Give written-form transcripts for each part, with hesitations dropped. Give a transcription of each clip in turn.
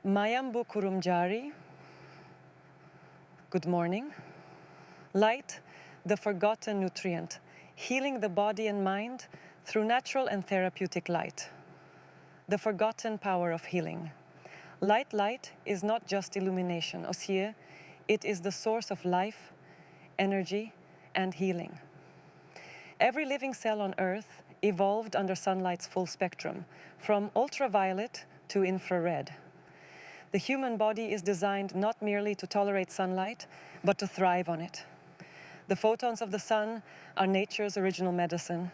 Mayambu Kurumjari, good morning. Light, the forgotten nutrient, healing the body and mind through natural and therapeutic light. The forgotten power of healing. Light is not just illumination, Osir, it is the source of life, energy, and healing. Every living cell on Earth evolved under sunlight's full spectrum, from ultraviolet to infrared. The human body is designed not merely to tolerate sunlight, but to thrive on it. The photons of the sun are nature's original medicine,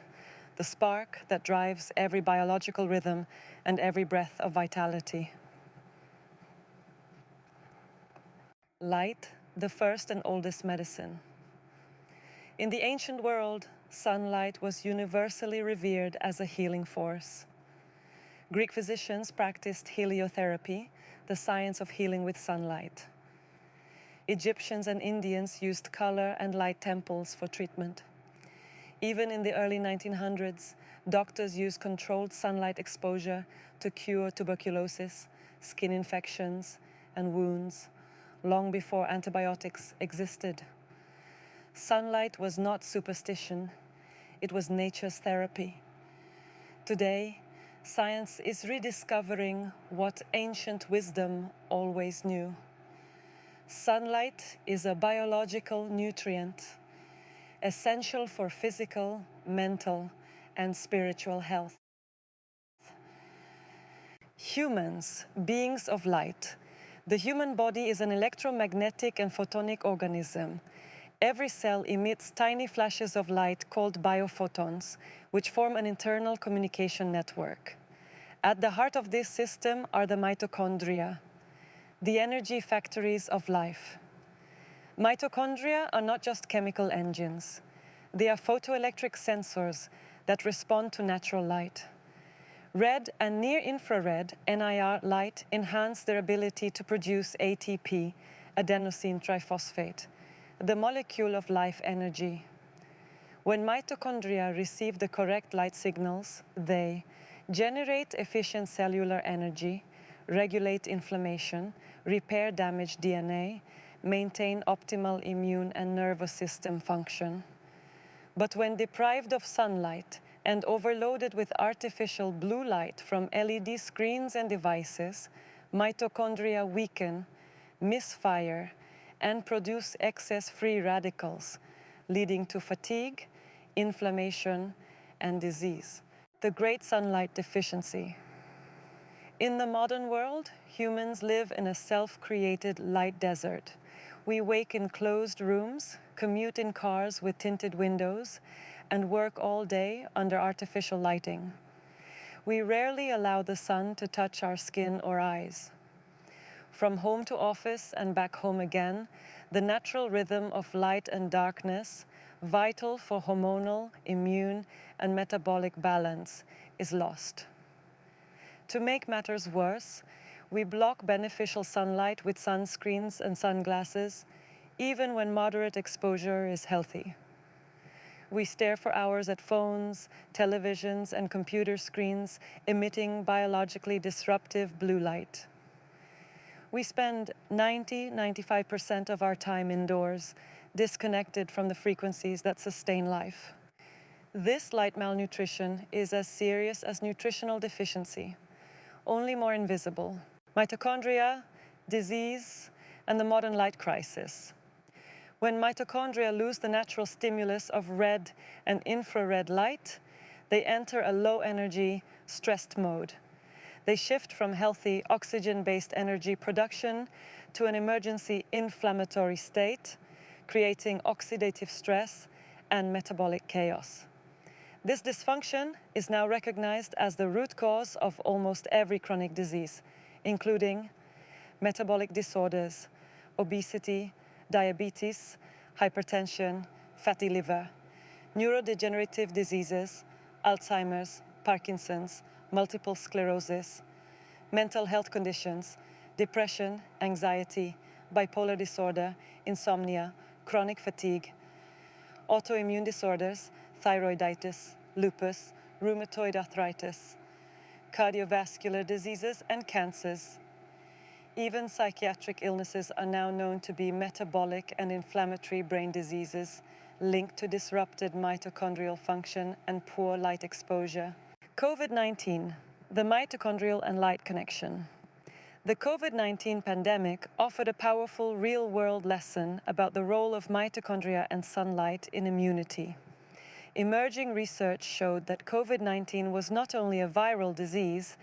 the spark that drives every biological rhythm and every breath of vitality. Light, the first and oldest medicine. In the ancient world, sunlight was universally revered as a healing force. Greek physicians practiced heliotherapy, the science of healing with sunlight. Egyptians and Indians used color and light temples for treatment. Even in the early 1900s, doctors used controlled sunlight exposure to cure tuberculosis, skin infections, and wounds, long before antibiotics existed. Sunlight was not superstition, it was nature's therapy. Today, science is rediscovering what ancient wisdom always knew. Sunlight is a biological nutrient, essential for physical, mental, and spiritual health. Humans, beings of light. The human body is an electromagnetic and photonic organism. Every cell emits tiny flashes of light called biophotons, which form an internal communication network. At the heart of this system are the mitochondria, the energy factories of life. Mitochondria are not just chemical engines. They are photoelectric sensors that respond to natural light. Red and near-infrared NIR light enhance their ability to produce ATP, adenosine triphosphate, the molecule of life energy. When mitochondria receive the correct light signals, they generate efficient cellular energy, regulate inflammation, repair damaged DNA, maintain optimal immune and nervous system function. But when deprived of sunlight and overloaded with artificial blue light from LED screens and devices, mitochondria weaken, misfire, and produce excess free radicals, leading to fatigue, inflammation, and disease. The great sunlight deficiency. In the modern world, humans live in a self-created light desert. We wake in closed rooms, commute in cars with tinted windows, and work all day under artificial lighting. We rarely allow the sun to touch our skin or eyes. From home to office and back home again, the natural rhythm of light and darkness, vital for hormonal, immune, and metabolic balance, is lost. To make matters worse, we block beneficial sunlight with sunscreens and sunglasses, even when moderate exposure is healthy. We stare for hours at phones, televisions, and computer screens, emitting biologically disruptive blue light. We spend 90–95% of our time indoors, disconnected from the frequencies that sustain life. This light malnutrition is as serious as nutritional deficiency, only more invisible. Mitochondria, disease, and the modern light crisis. When mitochondria lose the natural stimulus of red and infrared light, they enter a low-energy, stressed mode. They shift from healthy oxygen-based energy production to an emergency inflammatory state, creating oxidative stress and metabolic chaos. This dysfunction is now recognized as the root cause of almost every chronic disease, including metabolic disorders, obesity, diabetes, hypertension, fatty liver, neurodegenerative diseases, Alzheimer's, Parkinson's, multiple sclerosis, mental health conditions, depression, anxiety, bipolar disorder, insomnia, chronic fatigue, autoimmune disorders, thyroiditis, lupus, rheumatoid arthritis, cardiovascular diseases, and cancers. Even psychiatric illnesses are now known to be metabolic and inflammatory brain diseases linked to disrupted mitochondrial function and poor light exposure. COVID-19, the mitochondrial and light connection. The COVID-19 pandemic offered a powerful real-world lesson about the role of mitochondria and sunlight in immunity. Emerging research showed that COVID-19 was not only a viral disease,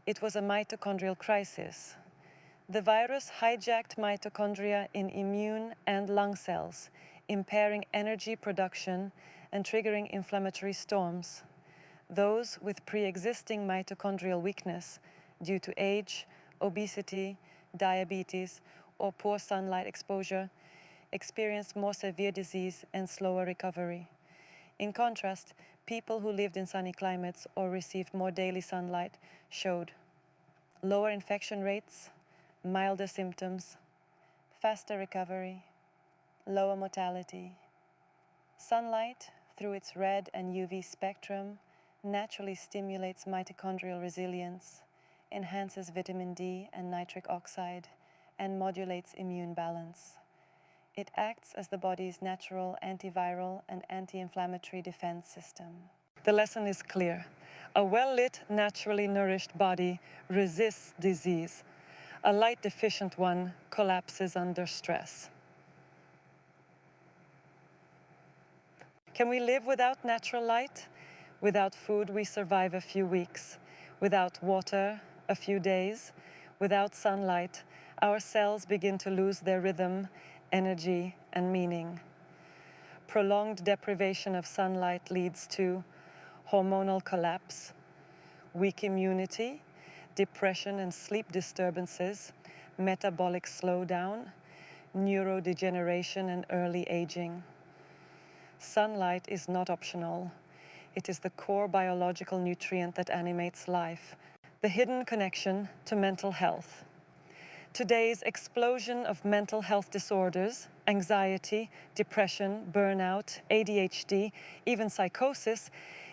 it was a mitochondrial crisis. The virus hijacked mitochondria in immune and lung cells, impairing energy production and triggering inflammatory storms. Those with pre-existing mitochondrial weakness due to age, obesity, diabetes, or poor sunlight exposure experienced more severe disease and slower recovery. In contrast, people who lived in sunny climates or received more daily sunlight showed lower infection rates, milder symptoms, faster recovery, lower mortality. Sunlight, through its red and UV spectrum, naturally stimulates mitochondrial resilience, enhances vitamin D and nitric oxide, and modulates immune balance. It acts as the body's natural antiviral and anti-inflammatory defense system. The lesson is clear. A well-lit, naturally nourished body resists disease. A light-deficient one collapses under stress. Can we live without natural light? Without food, we survive a few weeks. Without water, a few days. Without sunlight, our cells begin to lose their rhythm, energy, and meaning. Prolonged deprivation of sunlight leads to hormonal collapse, weak immunity, depression and sleep disturbances, metabolic slowdown, neurodegeneration, and early aging. Sunlight is not optional. It is the core biological nutrient that animates life, the hidden connection to mental health. Today's explosion of mental health disorders, anxiety, depression, burnout, ADHD, even psychosis,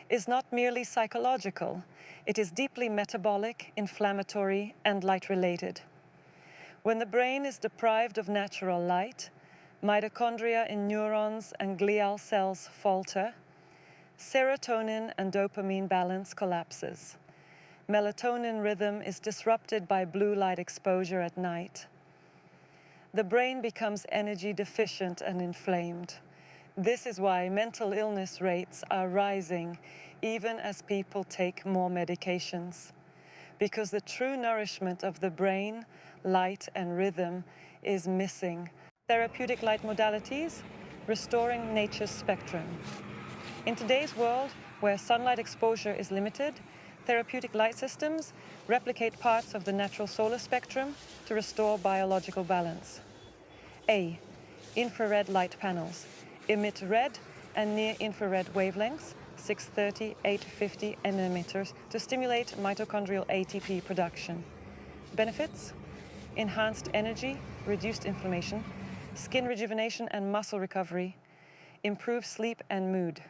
is not merely psychological. It is deeply metabolic, inflammatory, and light-related. When the brain is deprived of natural light, mitochondria in neurons and glial cells falter, serotonin and dopamine balance collapses. Melatonin rhythm is disrupted by blue light exposure at night. The brain becomes energy deficient and inflamed. This is why mental illness rates are rising even as people take more medications. Because the true nourishment of the brain, light and rhythm is missing. Therapeutic light modalities, restoring nature's spectrum. In today's world, where sunlight exposure is limited, therapeutic light systems replicate parts of the natural solar spectrum to restore biological balance. A. Infrared light panels emit red and near-infrared wavelengths, 630, 850 nanometers, to stimulate mitochondrial ATP production. Benefits: enhanced energy, reduced inflammation, skin rejuvenation and muscle recovery, improved sleep and mood.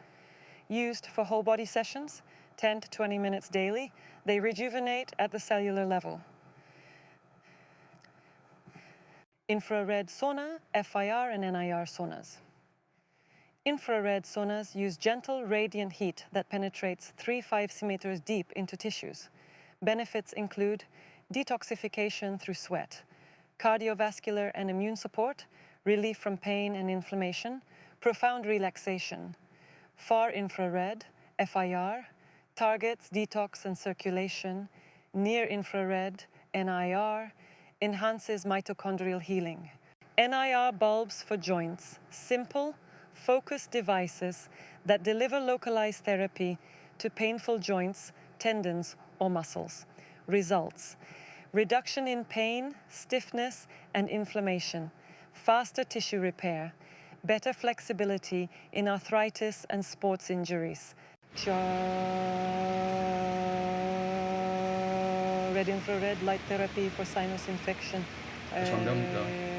Used for whole body sessions, 10 to 20 minutes daily, they rejuvenate at the cellular level. Infrared sauna, FIR and NIR saunas. Infrared saunas use gentle radiant heat that penetrates 3-5 centimeters deep into tissues. Benefits include detoxification through sweat, cardiovascular and immune support, relief from pain and inflammation, profound relaxation. Far infrared, FIR, targets detox and circulation. Near infrared, NIR, enhances mitochondrial healing. NIR bulbs for joints, simple, focused devices that deliver localized therapy to painful joints, tendons, or muscles. Results: reduction in pain, stiffness, and inflammation, faster tissue repair, better flexibility in arthritis and sports injuries. Red infrared light therapy for sinus infection. 정답입니다.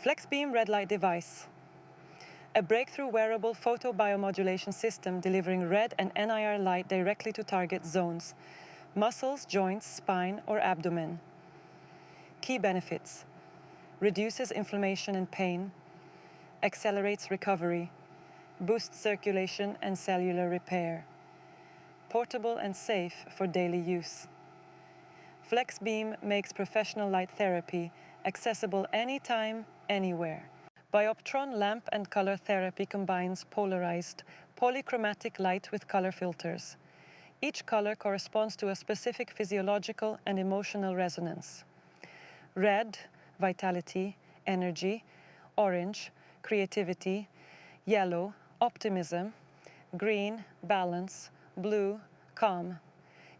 FlexBeam red light device, a breakthrough wearable photobiomodulation system delivering red and NIR light directly to target zones, muscles, joints, spine, or abdomen. Key benefits: reduces inflammation and pain, accelerates recovery, boosts circulation and cellular repair. Portable and safe for daily use. FlexBeam makes professional light therapy accessible anytime, anywhere. Bioptron lamp and color therapy combines polarized, polychromatic light with color filters. Each color corresponds to a specific physiological and emotional resonance. Red, vitality, energy; orange, creativity; yellow, optimism; green, balance; blue, calm;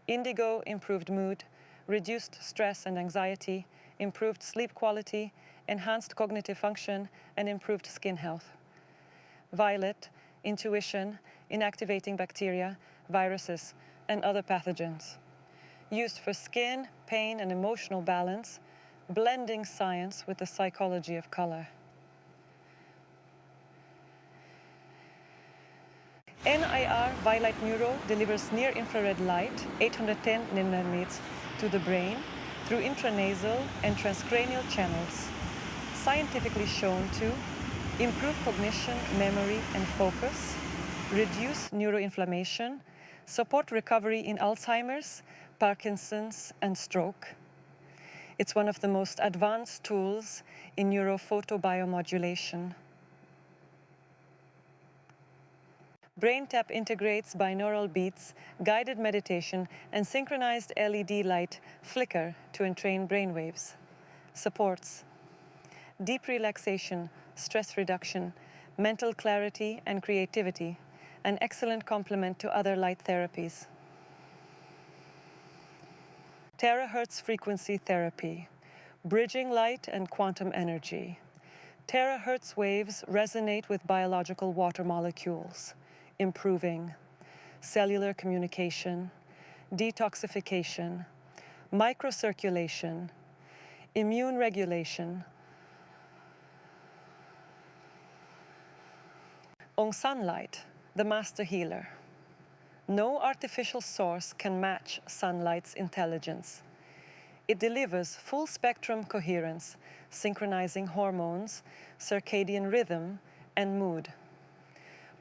indigo, improved mood, reduced stress and anxiety, improved sleep quality, enhanced cognitive function, and improved skin health. Violet, intuition, inactivating bacteria, viruses, and other pathogens. Used for skin, pain, and emotional balance, blending science with the psychology of color. NIR Violet Neuro delivers near-infrared light, 810 nanometers, to the brain through intranasal and transcranial channels, scientifically shown to improve cognition, memory, and focus, reduce neuroinflammation, support recovery in Alzheimer's, Parkinson's, and stroke. It's one of the most advanced tools in neurophotobiomodulation. BrainTap integrates binaural beats, guided meditation, and synchronized LED light flicker to entrain brainwaves. Supports deep relaxation, stress reduction, mental clarity, and creativity, an excellent complement to other light therapies. Terahertz frequency therapy, bridging light and quantum energy. Terahertz waves resonate with biological water molecules, improving cellular communication, detoxification, microcirculation, immune regulation. On sunlight, the master healer. No artificial source can match sunlight's intelligence. It delivers full-spectrum coherence, synchronizing hormones, circadian rhythm, and mood.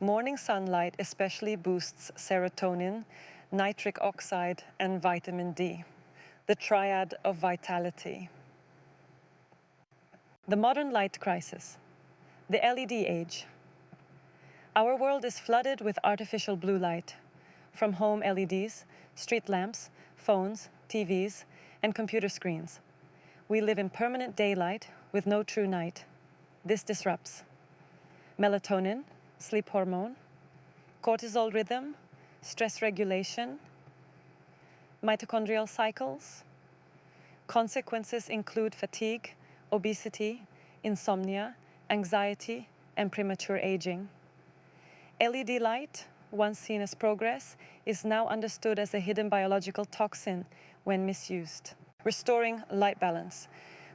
Morning sunlight especially boosts serotonin, nitric oxide, and vitamin D, the triad of vitality. The modern light crisis, the LED age. Our world is flooded with artificial blue light, from home LEDs, street lamps, phones, TVs, and computer screens. We live in permanent daylight with no true night. This disrupts melatonin, sleep hormone, cortisol rhythm, stress regulation, mitochondrial cycles. Consequences include fatigue, obesity, insomnia, anxiety, and premature aging. LED light, once seen as progress, is now understood as a hidden biological toxin when misused. Restoring light balance.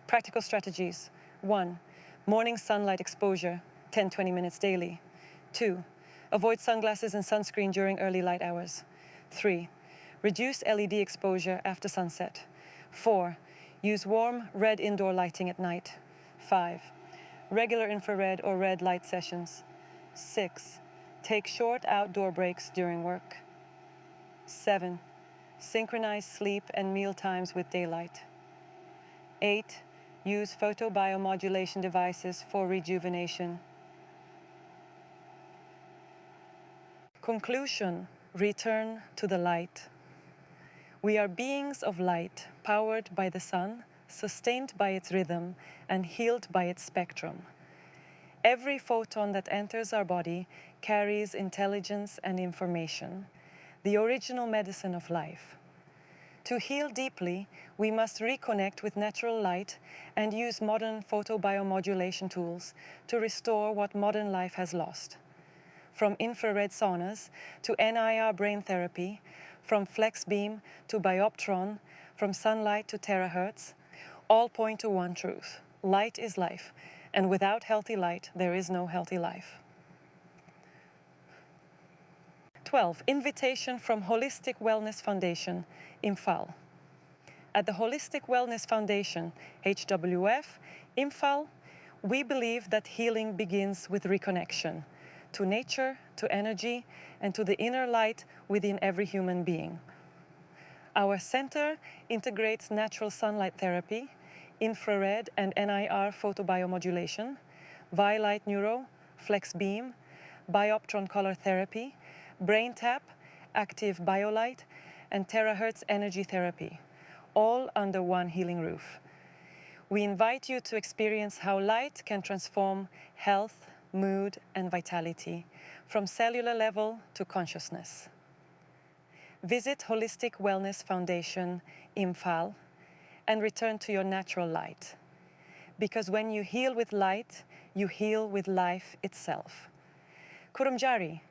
Practical strategies. 1. Morning sunlight exposure, 10-20 minutes daily. 2. Avoid sunglasses and sunscreen during early light hours. 3. Reduce LED exposure after sunset. 4. Use warm red indoor lighting at night. 5. Regular infrared or red light sessions. 6. Take short outdoor breaks during work. 7. Synchronize sleep and meal times with daylight. 8. Use photobiomodulation devices for rejuvenation. Conclusion: return to the light. We are beings of light, powered by the sun, sustained by its rhythm, and healed by its spectrum. Every photon that enters our body carries intelligence and information, the original medicine of life. To heal deeply, we must reconnect with natural light and use modern photobiomodulation tools to restore what modern life has lost. From infrared saunas to NIR brain therapy, from FlexBeam to Bioptron, from sunlight to terahertz, all point to one truth: light is life, And without healthy light, there is no healthy life. 12. Invitation from Holistic Wellness Foundation, Imphal. At the Holistic Wellness Foundation, HWF, Imphal, we believe that healing begins with reconnection to nature, to energy, and to the inner light within every human being. Our center integrates natural sunlight therapy, infrared and NIR photobiomodulation, Vielight Neuro, Flex Beam, Bioptron color therapy, Brain Tap, Active Biolight, and terahertz energy therapy, all under one healing roof. We invite you to experience how light can transform health, mood, and vitality from cellular level to consciousness. Visit Holistic Wellness Foundation, Imphal, and return to your natural light. Because when you heal with light, you heal with life itself. Kurumjari,